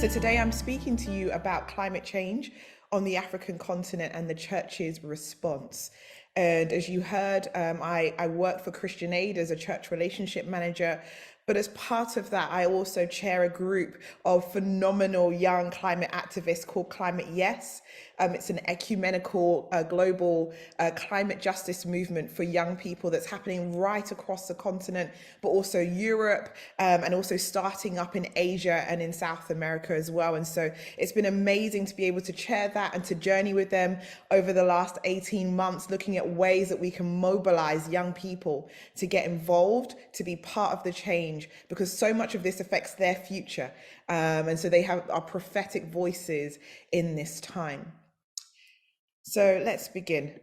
So today I'm speaking to you about climate change on the African continent and the church's response. And as you heard, I work for Christian Aid as a church relationship manager. But as part of that, I also chair a group of phenomenal young climate activists called Climate Yes. It's an ecumenical global climate justice movement for young people that's happening right across the continent, but also Europe, and also starting up in Asia and in South America as well. And so it's been amazing to be able to chair that and to journey with them over the last 18 months, looking at ways that we can mobilize young people to get involved, to be part of the change, because so much of this affects their future. And so they are prophetic voices in this time. So let's begin.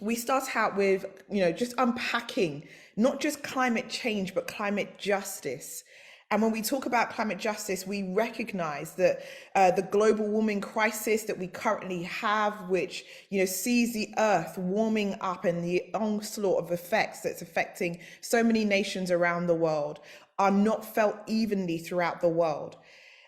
We start out with, just unpacking not just climate change, but climate justice. And when we talk about climate justice, we recognize that the global warming crisis that we currently have, which sees the earth warming up and the onslaught of effects that's affecting so many nations around the world, are not felt evenly throughout the world.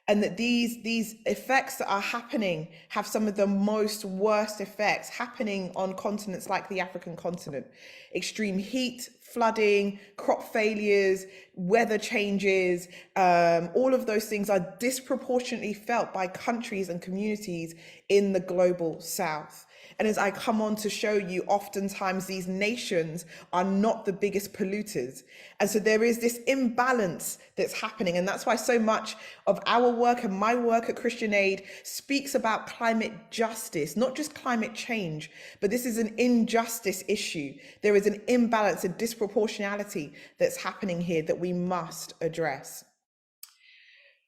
And that these effects that are happening have some of the worst effects happening on continents like the African continent. Extreme heat, flooding, crop failures, weather changes, all of those things are disproportionately felt by countries and communities in the global south. And as I come on to show you, oftentimes these nations are not the biggest polluters. And so there is this imbalance that's happening. And that's why so much of our work and my work at Christian Aid speaks about climate justice, not just climate change, but this is an injustice issue. There is an imbalance, a disproportionality that's happening here that we must address.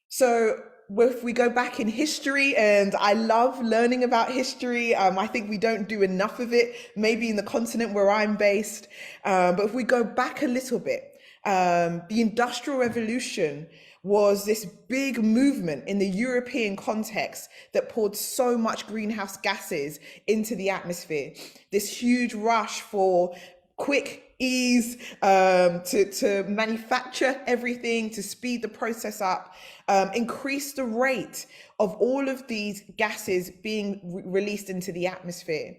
So if we go back in history, and I love learning about history, I think we don't do enough of it, maybe in the continent where I'm based. But if we go back a little bit, the Industrial Revolution was this big movement in the European context that poured so much greenhouse gases into the atmosphere. This huge rush for quick ease, to manufacture everything, to speed the process up, increase the rate of all of these gases being released into the atmosphere.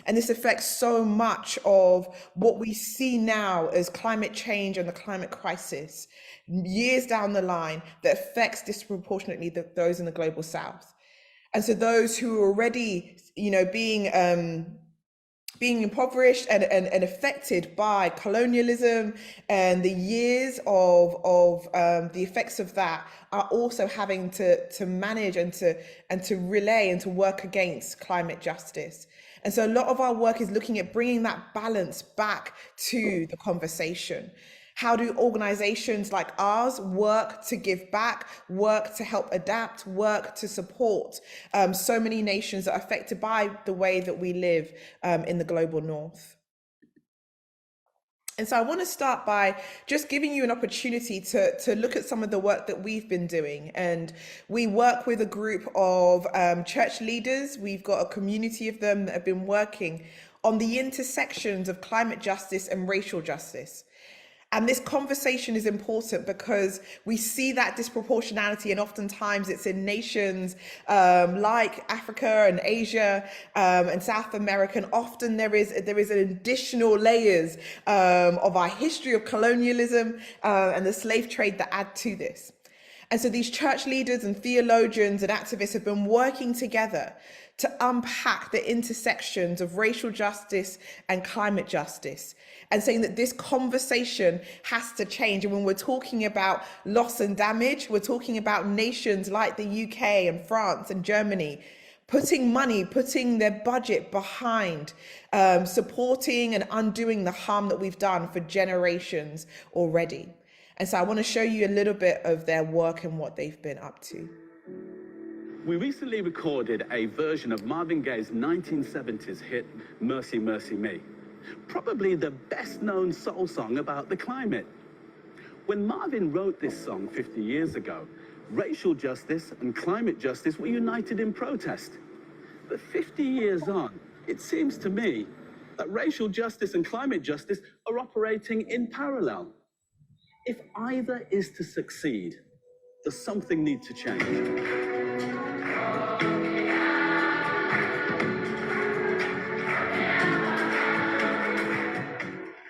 And this affects so much of what we see now as climate change and the climate crisis years down the line that affects disproportionately those in the global south. And so those who are already, being impoverished and affected by colonialism and the years of the effects of that are also having to manage and to relay and to work against climate justice. And so a lot of our work is looking at bringing that balance back to the conversation. How do organizations like ours work to give back, work to help adapt, work to support so many nations that are affected by the way that we live in the global north? And so I want to start by just giving you an opportunity to look at some of the work that we've been doing. And we work with a group of church leaders. We've got a community of them that have been working on the intersections of climate justice and racial justice. And this conversation is important because we see that disproportionality, and oftentimes it's in nations like Africa and Asia and South America. And often there is an additional layers of our history of colonialism and the slave trade that add to this. And so these church leaders and theologians and activists have been working together to unpack the intersections of racial justice and climate justice, and saying that this conversation has to change. And when we're talking about loss and damage, we're talking about nations like the UK and France and Germany putting their budget behind supporting and undoing the harm that we've done for generations already. And so I want to show you a little bit of their work and what they've been up to. We recently recorded a version of Marvin Gaye's 1970s hit, Mercy, Mercy Me, probably the best-known soul song about the climate. When Marvin wrote this song 50 years ago, racial justice and climate justice were united in protest. But 50 years on, it seems to me that racial justice and climate justice are operating in parallel. If either is to succeed, Does something need to change?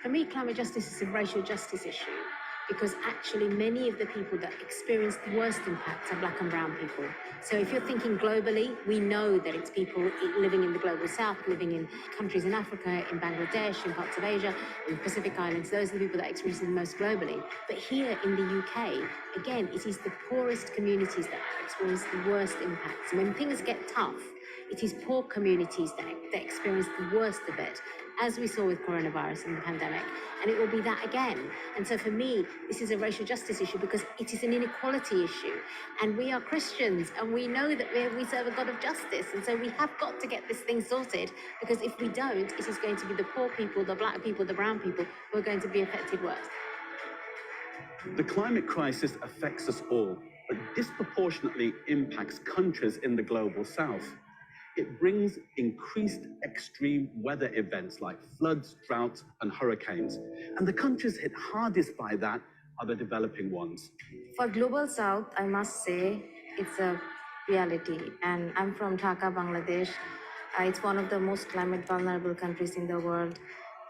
For me, climate justice is a racial justice issue because actually many of the people that experience the worst impacts are Black and brown people. So if you're thinking globally, we know that it's people living in the global south, living in countries in Africa, in Bangladesh, in parts of Asia, in the Pacific Islands. Those are the people that experience it the most globally. But here in the UK, again, it is the poorest communities that experience the worst impacts. And when things get tough, it is poor communities that experience the worst of it, as we saw with coronavirus and the pandemic, and it will be that again. And so for me, this is a racial justice issue because it is an inequality issue. And we are Christians, and we know that we serve a God of justice. And so we have got to get this thing sorted, because if we don't, it is going to be the poor people, the Black people, the brown people who are going to be affected worse. The climate crisis affects us all, but disproportionately impacts countries in the global south. It brings increased extreme weather events like floods, droughts, and hurricanes. And the countries hit hardest by that are the developing ones. For Global South, I must say it's a reality. And I'm from Dhaka, Bangladesh. It's one of the most climate vulnerable countries in the world.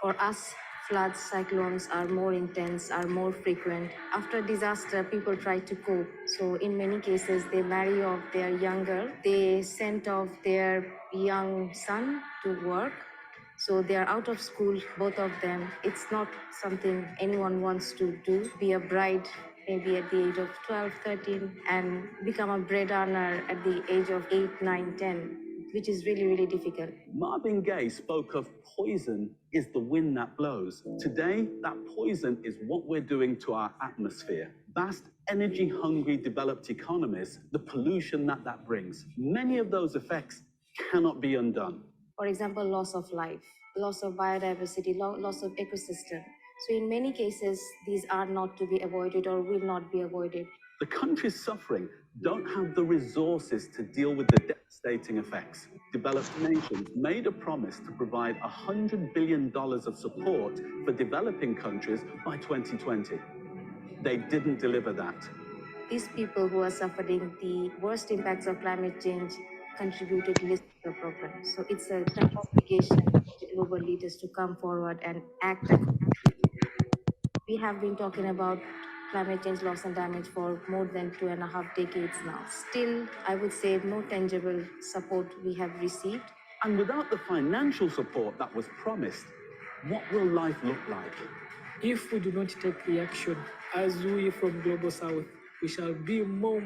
For us, floods, cyclones are more intense, are more frequent. After disaster, people try to cope. So in many cases, they marry off their young girl. They send off their young son to work. So they are out of school, both of them. It's not something anyone wants to do. Be a bride maybe at the age of 12, 13, and become a bread earner at the age of 8, 9, 10. Which is really, really difficult. Marvin Gaye spoke of poison is the wind that blows. Today, that poison is what we're doing to our atmosphere. Vast, energy-hungry developed economies, the pollution that brings. Many of those effects cannot be undone. For example, loss of life, loss of biodiversity, loss of ecosystem. So in many cases, these are not to be avoided or will not be avoided. The countries suffering don't have the resources to deal with the devastating effects. Developed nations made a promise to provide $100 billion of support for developing countries by 2020. They didn't deliver that. These people who are suffering the worst impacts of climate change contributed less to the problem. So it's a obligation to global leaders to come forward and act. We have been talking about climate change loss and damage for more than 2.5 decades now. Still, I would say no tangible support we have received. And without the financial support that was promised, what will life look like? If we do not take the action, as we from Global South, we shall be more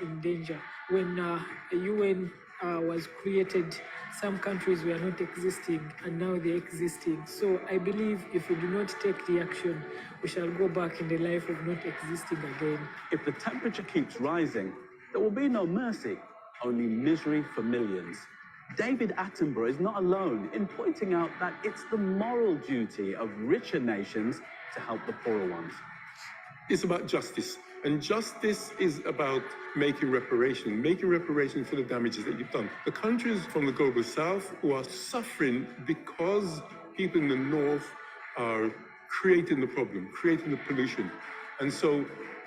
in danger. When the UN was created, some countries were not existing, and now they're existing. So I believe if we do not take the action, we shall go back in the life of not existing again. If the temperature keeps rising, there will be no mercy, only misery for millions. David Attenborough is not alone in pointing out that it's the moral duty of richer nations to help the poorer ones. It's about justice. And justice is about making reparation for the damages that you've done. The countries from the global south who are suffering because people in the north are creating the problem, creating the pollution. And so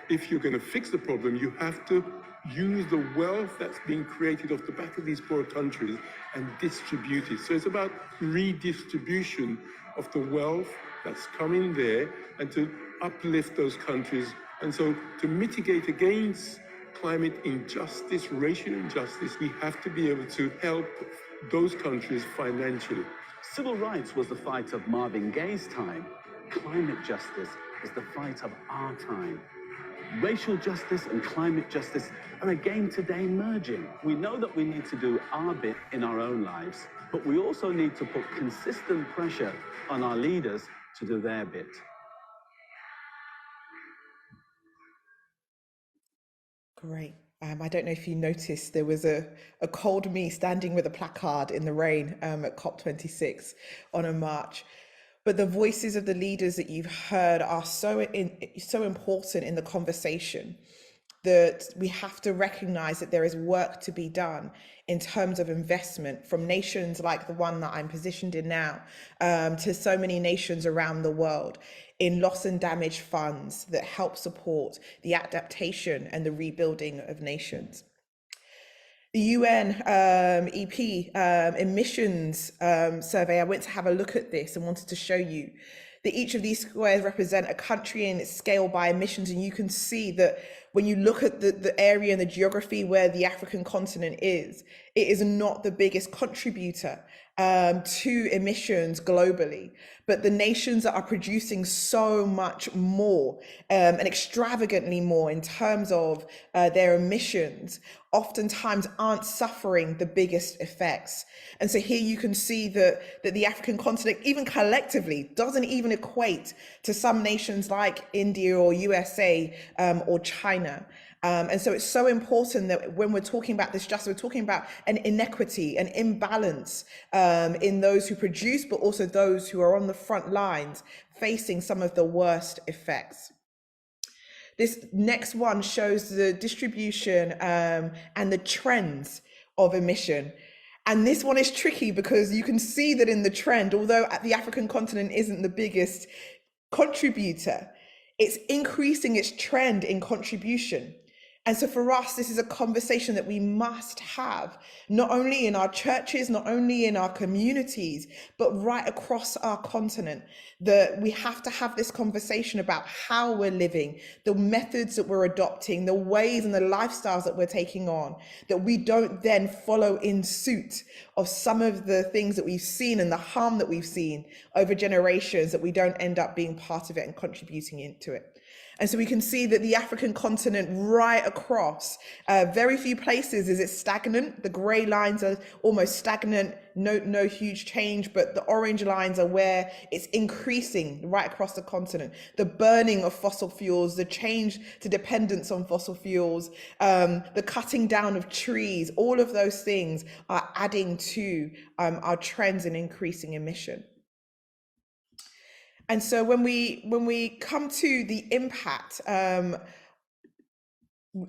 if you're going to fix the problem, you have to use the wealth that's being created off the back of these poor countries and distribute it. So it's about redistribution of the wealth that's coming there and to uplift those countries. And so to mitigate against climate injustice, racial injustice, we have to be able to help those countries financially. Civil rights was the fight of Marvin Gaye's time. Climate justice is the fight of our time. Racial justice and climate justice are again today merging. We know that we need to do our bit in our own lives, but we also need to put consistent pressure on our leaders to do their bit. Great. I don't know if you noticed, there was a cold me standing with a placard in the rain at COP26 on a march. But the voices of the leaders that you've heard are so important in the conversation. that we have to recognize that there is work to be done in terms of investment from nations like the one that I'm positioned in now, to so many nations around the world, in loss and damage funds that help support the adaptation and the rebuilding of nations. The UN EP emissions survey, I went to have a look at this and wanted to show you that each of these squares represent a country in its scale by emissions, and you can see that when you look at the area and the geography where the African continent is, it is not the biggest contributor to emissions globally, but the nations that are producing so much more and extravagantly more in terms of their emissions oftentimes aren't suffering the biggest effects. And so here you can see that the African continent, even collectively, doesn't even equate to some nations like India or USA or China. And so it's so important that when we're talking about this justice, we're talking about an inequity, an imbalance in those who produce, but also those who are on the front lines facing some of the worst effects. This next one shows the distribution and the trends of emission. And this one is tricky because you can see that in the trend, although the African continent isn't the biggest contributor, it's increasing its trend in contribution. And so for us, this is a conversation that we must have, not only in our churches, not only in our communities, but right across our continent, that we have to have this conversation about how we're living, the methods that we're adopting, the ways and the lifestyles that we're taking on, that we don't then follow in suit of some of the things that we've seen and the harm that we've seen over generations, that we don't end up being part of it and contributing into it. And so we can see that the African continent right across, very few places is it stagnant. The grey lines are almost stagnant, no huge change, but the orange lines are where it's increasing right across the continent. The burning of fossil fuels, the change to dependence on fossil fuels, the cutting down of trees, all of those things are adding to our trends in increasing emission. And so when we come to the impact, I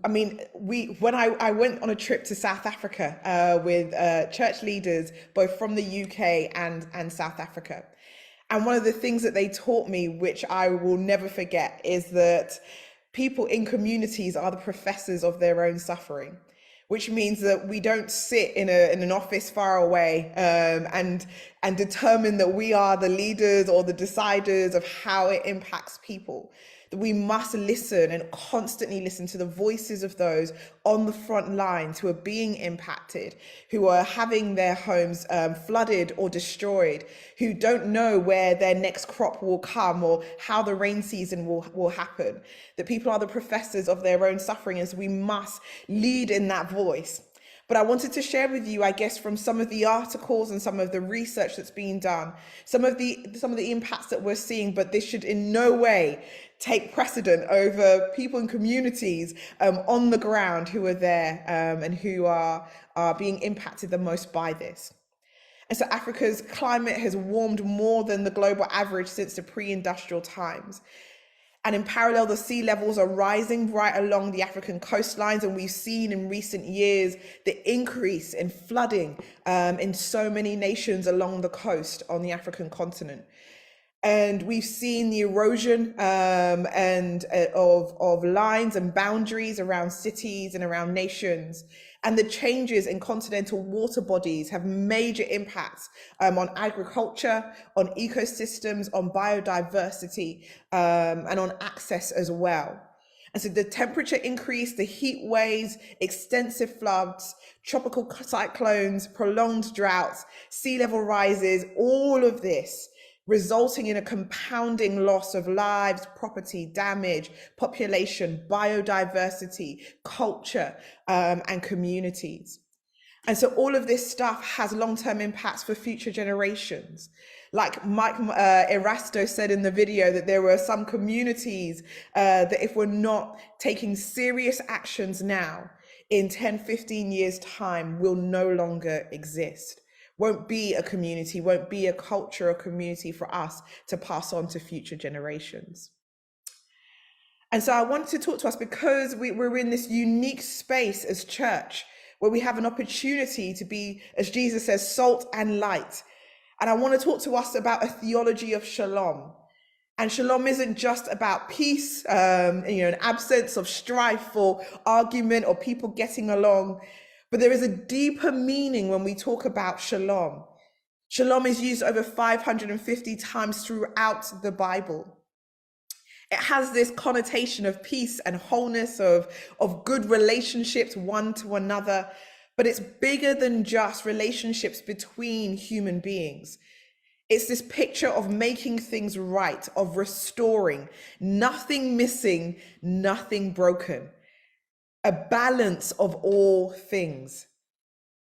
mean, when I went on a trip to South Africa with church leaders, both from the UK and South Africa. And one of the things that they taught me, which I will never forget, is that people in communities are the professors of their own suffering, which means that we don't sit in an office far away and determine that we are the leaders or the deciders of how it impacts people. That we must listen and constantly listen to the voices of those on the front lines who are being impacted, who are having their homes flooded or destroyed, who don't know where their next crop will come or how the rain season will happen. That people are the professors of their own suffering, and so we must lead in that voice. But I wanted to share with you, I guess, from some of the articles and some of the research that's being done, some of the impacts that we're seeing, but this should in no way take precedent over people in communities on the ground who are there and who are being impacted the most by this. And so Africa's climate has warmed more than the global average since the pre-industrial times. And in parallel, the sea levels are rising right along the African coastlines. And we've seen in recent years the increase in flooding in so many nations along the coast on the African continent. And we've seen the erosion of lines and boundaries around cities and around nations. And the changes in continental water bodies have major impacts on agriculture, on ecosystems, on biodiversity, and on access as well. And so the temperature increase, the heat waves, extensive floods, tropical cyclones, prolonged droughts, sea level rises, all of this resulting in a compounding loss of lives, property, damage, population, biodiversity, culture, and communities. And so all of this stuff has long-term impacts for future generations. Like Mike Erasto said in the video, that there were some communities that if we're not taking serious actions now, in 10, 15 years' time, will no longer exist. Won't be a community, won't be a culture or community for us to pass on to future generations. And so I wanted to talk to us because we're in this unique space as church where we have an opportunity to be, as Jesus says, salt and light. And I want to talk to us about a theology of shalom. And shalom isn't just about peace, an absence of strife or argument or people getting along, but there is a deeper meaning when we talk about shalom. Shalom is used over 550 times throughout the Bible. It has this connotation of peace and wholeness, of good relationships one to another, but it's bigger than just relationships between human beings. It's this picture of making things right, of restoring, nothing missing, nothing broken, a balance of all things.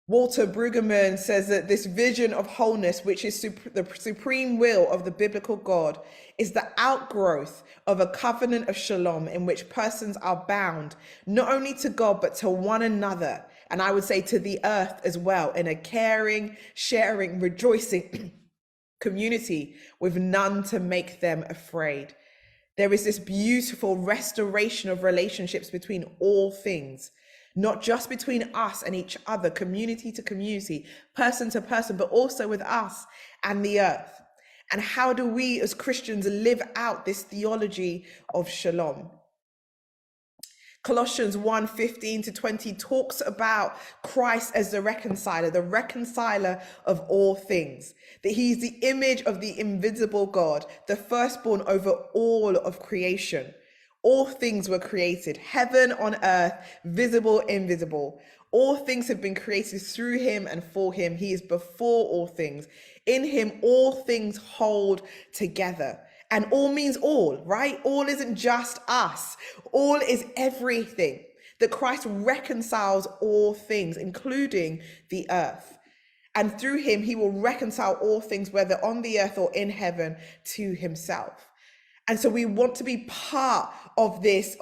Walter Brueggemann says that this vision of wholeness, which is the supreme will of the biblical God, is the outgrowth of a covenant of shalom in which persons are bound not only to God, but to one another, and I would say to the earth as well, in a caring, sharing, rejoicing community with none to make them afraid. There is this beautiful restoration of relationships between all things, not just between us and each other, community to community, person to person, but also with us and the earth. And how do we as Christians live out this theology of shalom? Colossians 1:15-20 talks about Christ as the reconciler of all things, that he's the image of the invisible God, the firstborn over all of creation. All things were created, heaven on earth, visible, invisible. All things have been created through him and for him. He is before all things. In him, all things hold together. And all means all, right? All isn't just us. All is everything. That Christ reconciles all things, including the earth. And through him, he will reconcile all things, whether on the earth or in heaven, to himself. And so we want to be part of this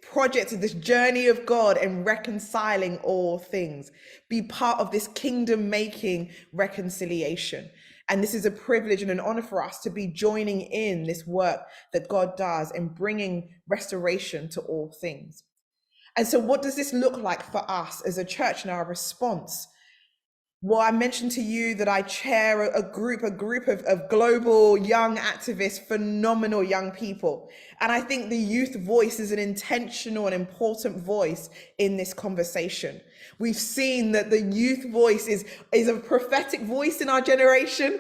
project, of this journey of God and reconciling all things, be part of this kingdom making reconciliation. And this is a privilege and an honor for us to be joining in this work that God does in bringing restoration to all things. And so what does this look like for us as a church and our response? Well, I mentioned to you that I chair a group of global young activists, phenomenal young people. And I think the youth voice is an intentional and important voice in this conversation. We've seen that the youth voice is a prophetic voice in our generation,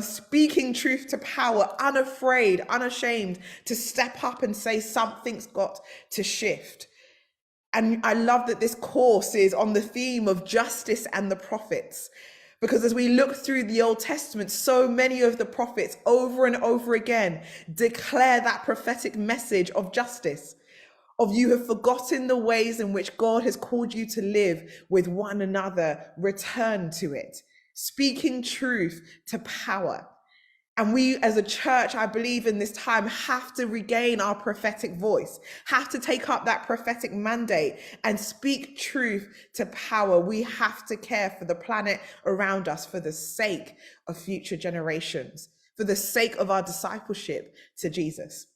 speaking truth to power, unafraid, unashamed to step up and say something's got to shift. And I love that this course is on the theme of justice and the prophets, because as we look through the Old Testament, so many of the prophets over and over again declare that prophetic message of justice, of you have forgotten the ways in which God has called you to live with one another, return to it, speaking truth to power. And we as a church, I believe in this time, have to regain our prophetic voice, have to take up that prophetic mandate and speak truth to power. We have to care for the planet around us for the sake of future generations, for the sake of our discipleship to Jesus.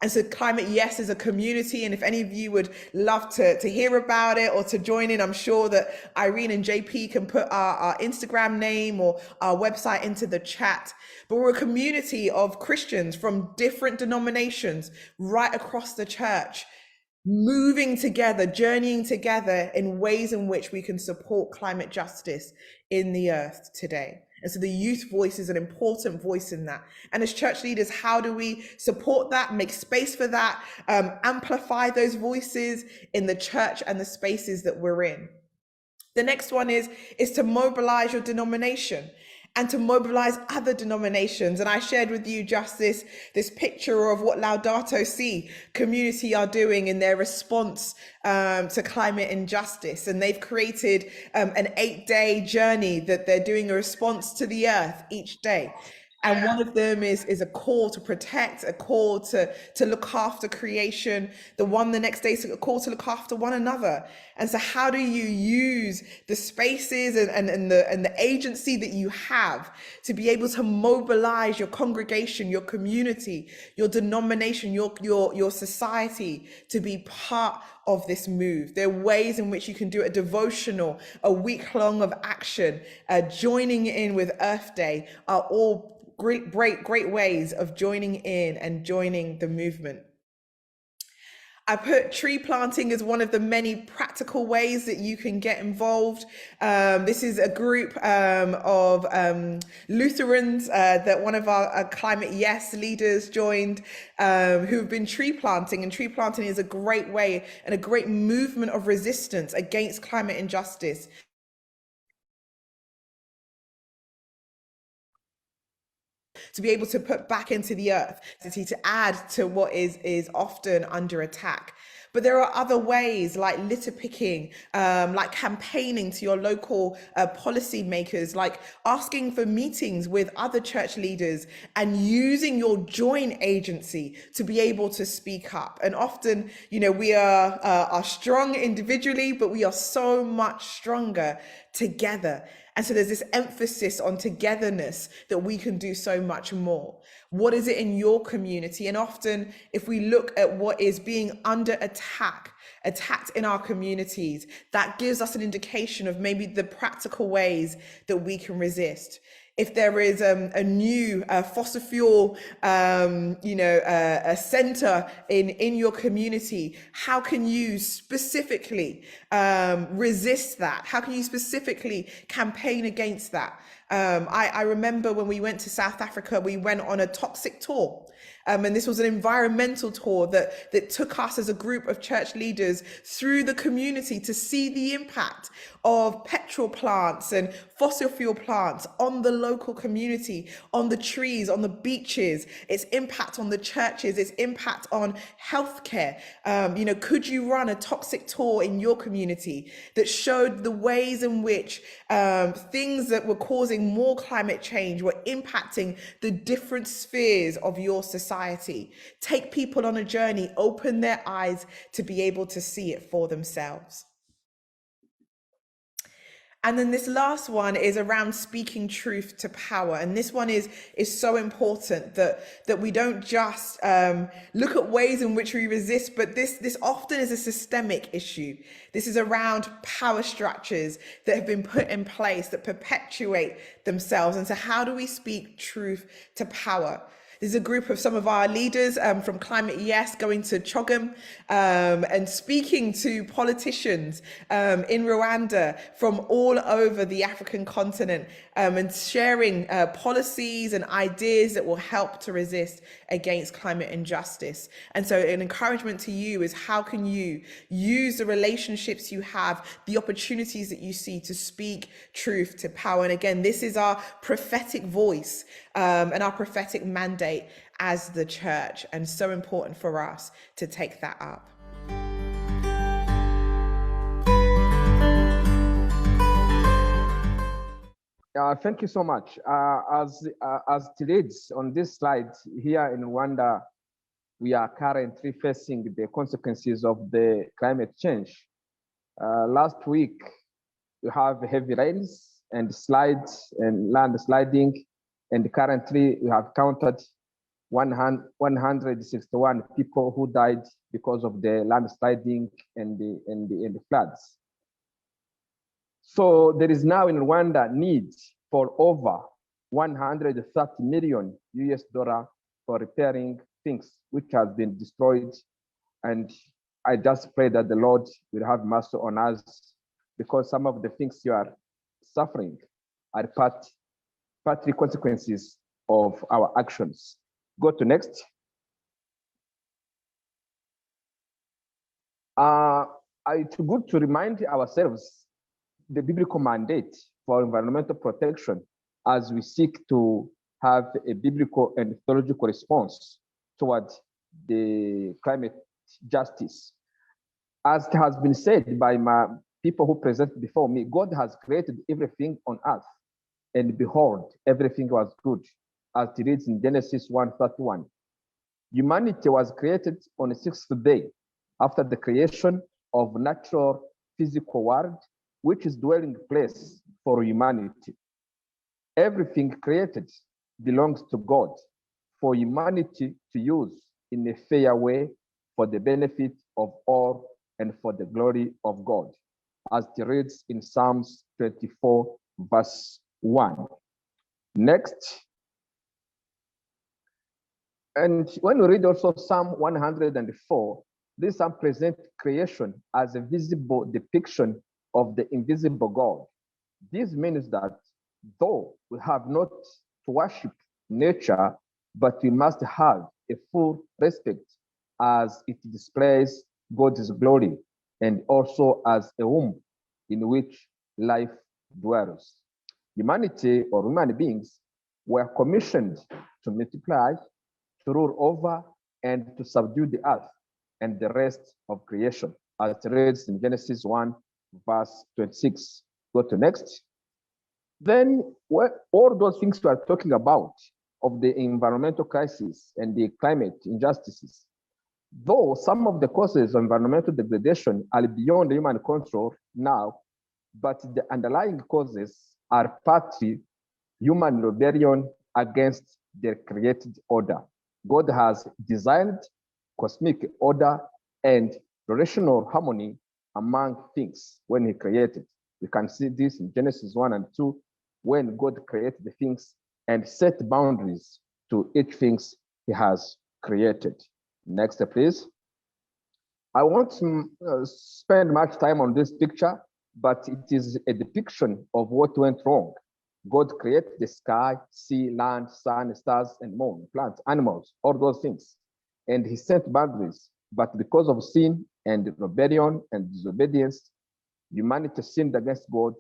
And so Climate Yes is a community, and if any of you would love to hear about it or to join in, I'm sure that Irene and JP can put our Instagram name or our website into the chat. But we're a community of Christians from different denominations right across the church, moving together, journeying together in ways in which we can support climate justice in the earth today. And so the youth voice is an important voice in that. And as church leaders, how do we support that, make space for that, amplify those voices in the church and the spaces that we're in? The next one is to mobilize your denomination and to mobilize other denominations. And I shared with you just this picture of what Laudato Si community are doing in their response to climate injustice. And they've created an 8-day journey that they're doing a response to the earth each day. And one of them is a call to protect, a call to look after creation. The next day is a call to look after one another. And so how do you use the spaces and the agency that you have to be able to mobilize your congregation, your community, your denomination, your society to be part of this move? There are ways in which you can do a devotional, a week long of action, joining in with Earth Day are all great ways of joining in and joining the movement. I put tree planting as one of the many practical ways that you can get involved. This is a group of Lutherans that one of our Climate Yes leaders joined, who've been tree planting. And tree planting is a great way and a great movement of resistance against climate injustice. To be able to put back into the earth, to add to what is often under attack. But there are other ways like litter picking, like campaigning to your local policy makers, like asking for meetings with other church leaders and using your joint agency to be able to speak up. And often, we are strong individually, but we are so much stronger together. And so there's this emphasis on togetherness that we can do so much more. What is it in your community? And often if we look at what is being under attacked in our communities, that gives us an indication of maybe the practical ways that we can resist. If there is a new fossil fuel, a center in your community, how can you specifically resist that? How can you specifically campaign against that? I remember when we went to South Africa, we went on a toxic tour. And this was an environmental tour that took us as a group of church leaders through the community to see the impact of petrol plants and fossil fuel plants on the local community, on the trees, on the beaches, its impact on the churches, its impact on healthcare. Could you run a toxic tour in your community that showed the ways in which things that were causing more climate change were impacting the different spheres of your society? Take people on a journey, open their eyes to be able to see it for themselves. And then this last one is around speaking truth to power. And this one is so important that we don't just look at ways in which we resist, but this often is a systemic issue. This is around power structures that have been put in place that perpetuate themselves. And so how do we speak truth to power? There's a group of some of our leaders from Climate Yes going to Chogam and speaking to politicians in Rwanda from all over the African continent and sharing policies and ideas that will help to resist against climate injustice. And so an encouragement to you is, how can you use the relationships you have, the opportunities that you see to speak truth to power? And again, this is our prophetic voice and our prophetic mandate as the church, and so important for us to take that up. Thank you so much. As it reads on this slide, here in Rwanda, we are currently facing the consequences of the climate change. Last week, we have heavy rains and slides and landsliding, and currently we have counted 161 people who died because of the landsliding and the floods. So there is now in Rwanda need for over 130 million US dollar for repairing things which has been destroyed. And I just pray that the Lord will have mercy on us, because some of the things you are suffering are partly consequences of our actions. Go to next. It's good to remind ourselves the biblical mandate for environmental protection as we seek to have a biblical and theological response towards the climate justice. As it has been said by my people who presented before me, God has created everything on earth, and behold, everything was good. as it reads in Genesis 1:31. Humanity was created on the sixth day after the creation of natural physical world, which is dwelling place for humanity. Everything created belongs to God for humanity to use in a fair way for the benefit of all and for the glory of God, as it reads in Psalms 24, verse 1. Next. And when we read also Psalm 104, this psalm presents creation as a visible depiction of the invisible God. This means that though we have not to worship nature, but we must have a full respect as it displays God's glory and also as a womb in which life dwells. Humanity or human beings were commissioned to multiply, to rule over, and to subdue the earth and the rest of creation, as it reads in Genesis 1, verse 26. Go to next. Then all those things we are talking about of the environmental crisis and the climate injustices, though some of the causes of environmental degradation are beyond human control now, but the underlying causes are partly human rebellion against the created order. God has designed cosmic order and relational harmony among things when he created. We can see this in Genesis 1 and 2, when God created the things and set boundaries to each things he has created. Next, please. I won't spend much time on this picture, but it is a depiction of what went wrong. God created the sky, sea, land, sun, stars, and moon, plants, animals, all those things. And he set boundaries. But because of sin and rebellion and disobedience, humanity sinned against God,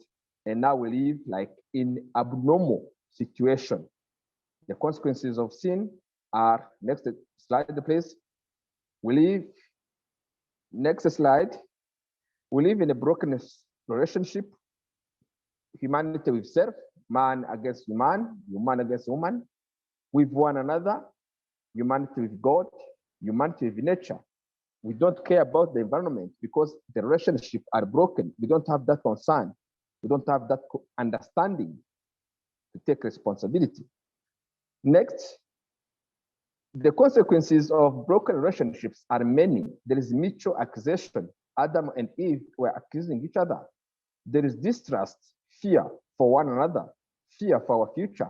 and now we live like in abnormal situation. The consequences of sin are, next slide, please. We live, next slide. We live in a broken relationship, humanity with self, man against man, human against woman, with one another, humanity with God, humanity with nature. We don't care about the environment because the relationships are broken. We don't have that concern. We don't have that understanding to take responsibility. Next, the consequences of broken relationships are many. There is mutual accusation. Adam and Eve were accusing each other. There is distrust, fear for one another, fear for our future.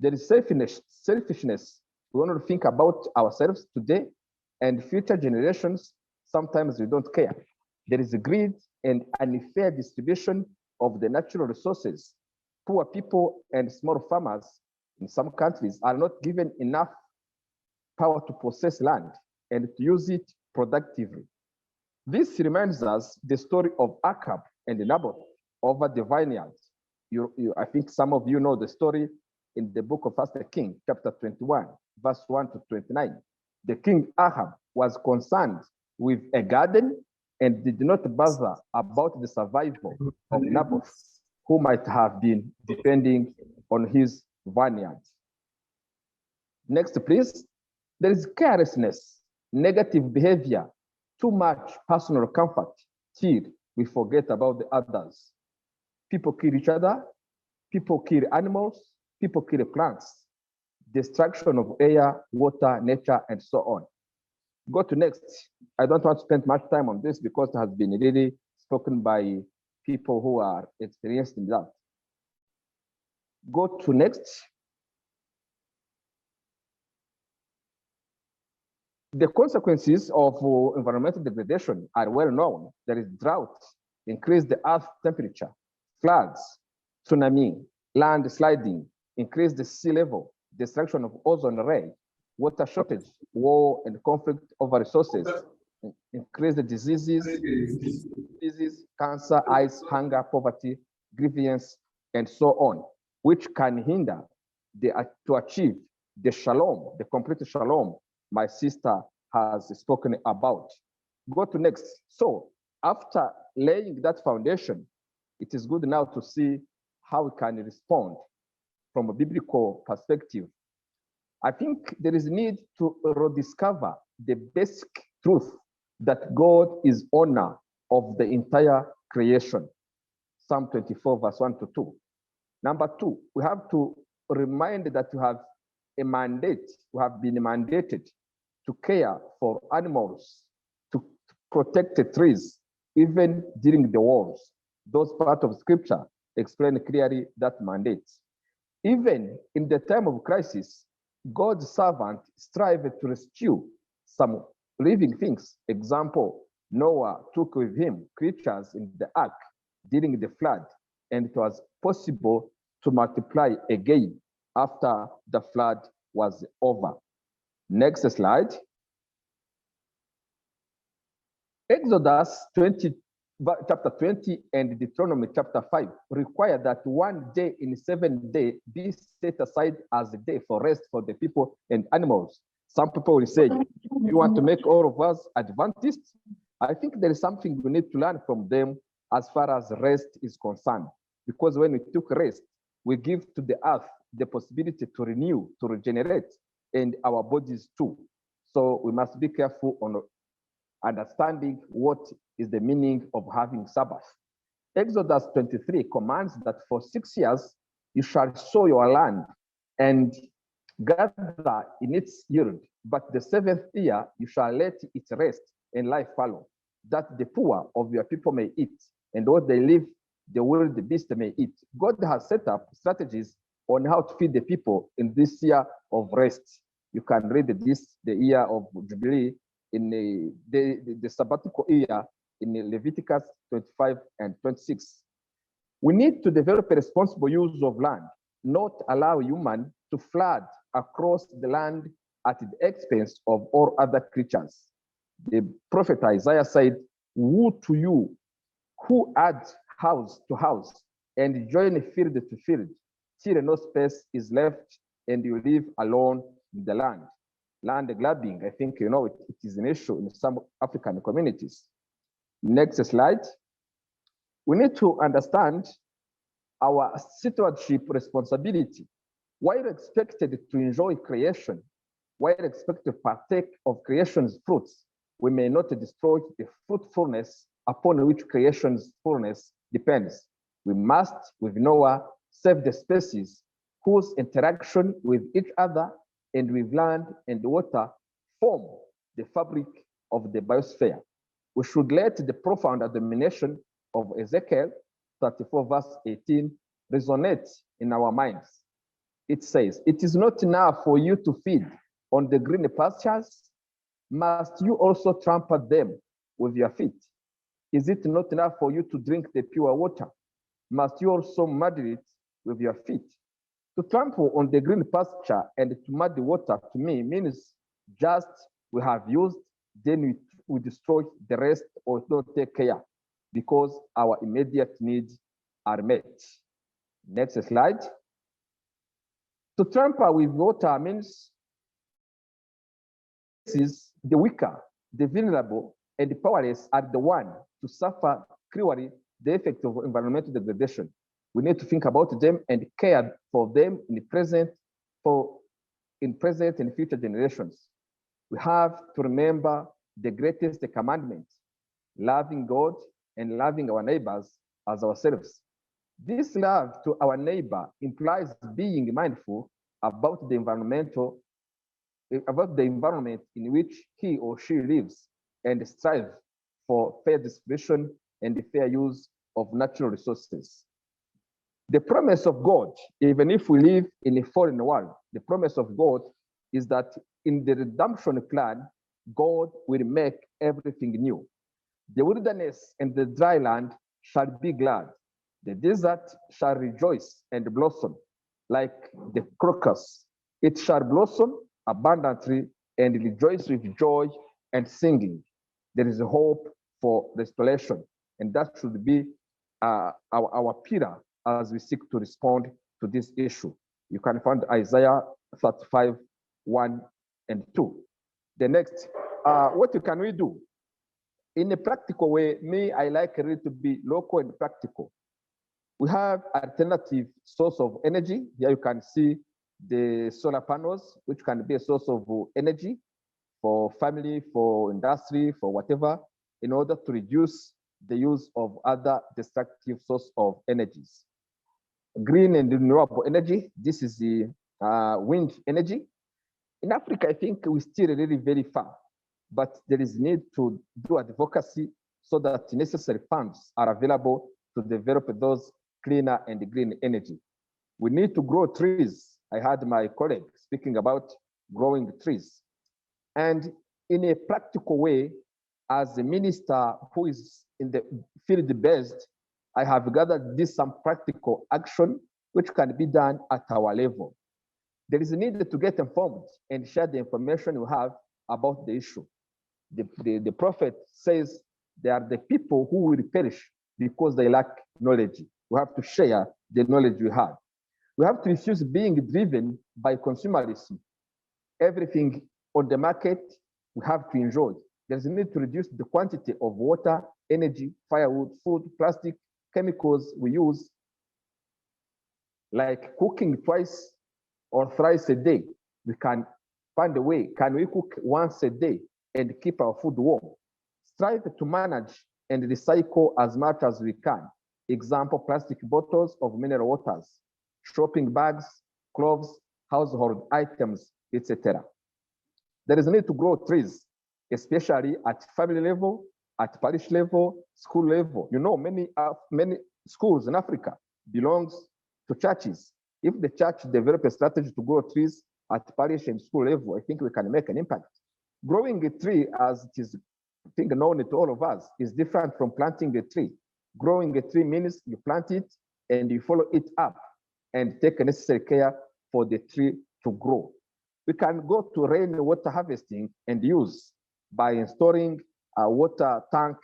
There is selfishness. We want to think about ourselves today and future generations. Sometimes we don't care. There is a greed and unfair distribution of the natural resources. Poor people and small farmers in some countries are not given enough power to possess land and to use it productively. This reminds us the story of Ahab and Naboth over the vineyards. I think some of you know the story in the book of 1 Kings, chapter 21, verse 1 to 29. The king Ahab was concerned with a garden and did not bother about the survival of Naboth, who might have been depending on his vineyards. Next, please. There is carelessness, negative behavior, too much personal comfort till we forget about the others. People kill each other, people kill animals, people kill plants, destruction of air, water, nature, and so on. Go to next. I don't want to spend much time on this because it has been really spoken by people who are experienced in that. Go to next. The consequences of environmental degradation are well known. There is drought, increase the earth temperature, floods, tsunami, land sliding, increase the sea level, destruction of ozone layer, water shortage, war and conflict over resources, increase the diseases, cancer, AIDS, hunger, poverty, grievance, and so on, which can hinder to achieve the shalom, the complete shalom my sister has spoken about. Go to next. So after laying that foundation, it is good now to see how we can respond from a biblical perspective I think there is need to rediscover the basic truth that God is owner of the entire creation. Psalm 24, verse 1 to 2. Number 2, we have to remind that we have a mandate, we have been mandated to care for animals, to protect the trees, even during the wars. Those parts of scripture explain clearly that mandate. Even in the time of crisis, God's servant strived to rescue some living things. Example, Noah took with him creatures in the ark during the flood, and it was possible to multiply again after the flood was over. Next slide. Exodus 20, chapter 20 and Deuteronomy chapter 5 require that one day in 7 days be set aside as a day for rest for the people and animals. Some people will say, you want to make all of us Adventists? I think there is something we need to learn from them as far as rest is concerned. Because when we took rest, we give to the earth the possibility to renew, to regenerate, and our bodies too. So we must be careful on understanding what is the meaning of having Sabbath. Exodus 23 commands that for 6 years you shall sow your land and gather in its yield, but the 7th year you shall let it rest and life follow, that the poor of your people may eat, and what they live, the wild beast may eat. God has set up strategies on how to feed the people in this year of rest. You can read this, the year of Jubilee, in the sabbatical year in Leviticus 25 and 26. We need to develop a responsible use of land, not allow human to flood across the land at the expense of all other creatures. The prophet Isaiah said, woe to you who add house to house and join field to field, till no space is left and you live alone in the land. Land grabbing, I think you know it is an issue in some African communities. Next slide. We need to understand our stewardship responsibility. While expected to enjoy creation, while expected to partake of creation's fruits, we may not destroy the fruitfulness upon which creation's fullness depends. We must, with Noah, save the species whose interaction with each other and with land and water form the fabric of the biosphere. We should let the profound admonition of Ezekiel 34 verse 18 resonate in our minds. It says, it is not enough for you to feed on the green pastures, must you also trample them with your feet? Is it not enough for you to drink the pure water? Must you also muddy it with your feet? To trample on the green pasture and to muddy water to me means just we have used, then we destroy the rest or don't take care because our immediate needs are met. Next slide. To trample with water means the weaker, the vulnerable, and the powerless are the one to suffer cruelly the effect of environmental degradation. We need to think about them and care for them in the present, and future generations. We have to remember the greatest commandment, loving God and loving our neighbors as ourselves. This love to our neighbor implies being mindful about the environment in which he or she lives and strive for fair distribution and the fair use of natural resources. The promise of God, even if we live in a fallen world, the promise of God is that in the redemption plan, God will make everything new. The wilderness and the dry land shall be glad. The desert shall rejoice and blossom like the crocus. It shall blossom abundantly and rejoice with joy and singing. There is a hope for restoration, and that should be our pillar as we seek to respond to this issue. You can find Isaiah 35, 1 and 2. The next, what can we do? In a practical way, I like it to be local and practical. We have alternative source of energy. Here you can see the solar panels, which can be a source of energy for family, for industry, for whatever, in order to reduce the use of other destructive source of energies. Green and renewable energy, this is the wind energy. In Africa, I think we're still really very far, but there is need to do advocacy so that necessary funds are available to develop those cleaner and green energy. We need to grow trees. I had my colleague speaking about growing trees. And in a practical way, as a minister who is in the field based, I have gathered this some practical action which can be done at our level. There is a need to get informed and share the information you have about the issue. The prophet says they are the people who will perish because they lack knowledge. We have to share the knowledge we have. We have to refuse being driven by consumerism. Everything on the market, we have to enjoy. There's a need to reduce the quantity of water, energy, firewood, food, plastic, chemicals we use, like cooking twice or thrice a day. We can find a way. Can we cook once a day and keep our food warm? Strive to manage and recycle as much as we can. Example, plastic bottles of mineral waters, shopping bags, clothes, household items, etc. There is a need to grow trees, especially at family level, at parish level, school level. You know, many schools in Africa belongs to churches. If the church develop a strategy to grow trees at parish and school level, I think we can make an impact. Growing a tree, as it is I think known to all of us, is different from planting a tree. Growing a tree means you plant it and you follow it up and take necessary care for the tree to grow. We can go to rainwater harvesting and use by installing a water tank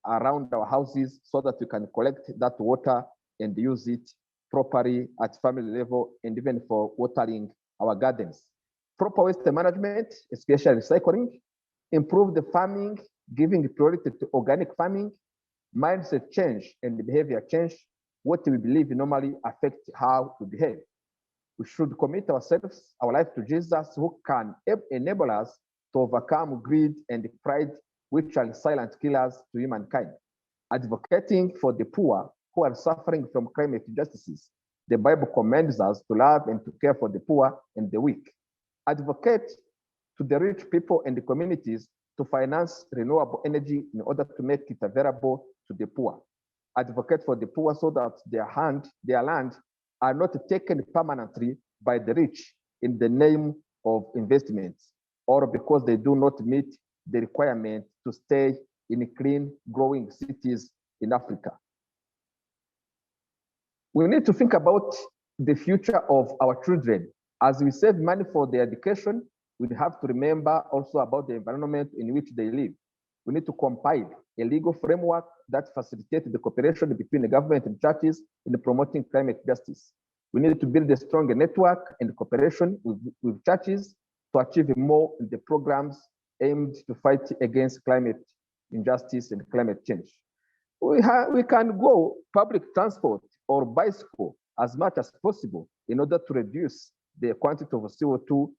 around our houses so that we can collect that water and use it properly at family level and even for watering our gardens. Proper waste management, especially recycling, improve the farming, giving priority to organic farming, mindset change and behavior change. What we believe normally affect how we behave. We should commit ourselves, our life to Jesus, who can enable us to overcome greed and pride, which are silent killers to humankind. Advocating for the poor who are suffering from climate injustices. The Bible commands us to love and to care for the poor and the weak. Advocate to the rich people and the communities to finance renewable energy in order to make it available to the poor. Advocate for the poor so that their land are not taken permanently by the rich in the name of investments or because they do not meet the requirement to stay in clean, growing cities in Africa. We need to think about the future of our children. As we save money for their education, we have to remember also about the environment in which they live. We need to compile a legal framework that facilitates the cooperation between the government and churches in promoting climate justice. We need to build a stronger network and cooperation with churches to achieve more in the programs aimed to fight against climate injustice and climate change. We can go public transport or bicycle as much as possible in order to reduce the quantity of CO2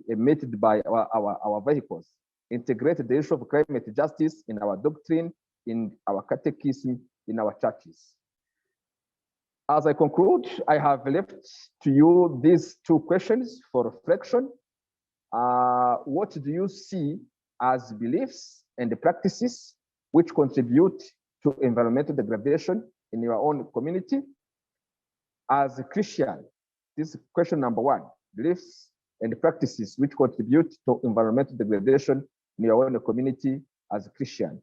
emitted by our vehicles. Integrate the issue of climate justice in our doctrine, in our catechism, in our churches. As I conclude, I have left to you these two questions for reflection. What do you see as beliefs and the practices which contribute to environmental degradation in your own community? As a Christian, this is question number one, beliefs and practices which contribute to environmental degradation in your own community as a Christian.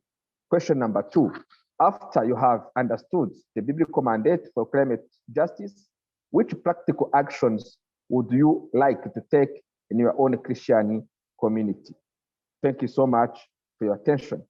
Question number two, after you have understood the biblical mandate for climate justice, which practical actions would you like to take in your own Christian community? Thank you so much for your attention.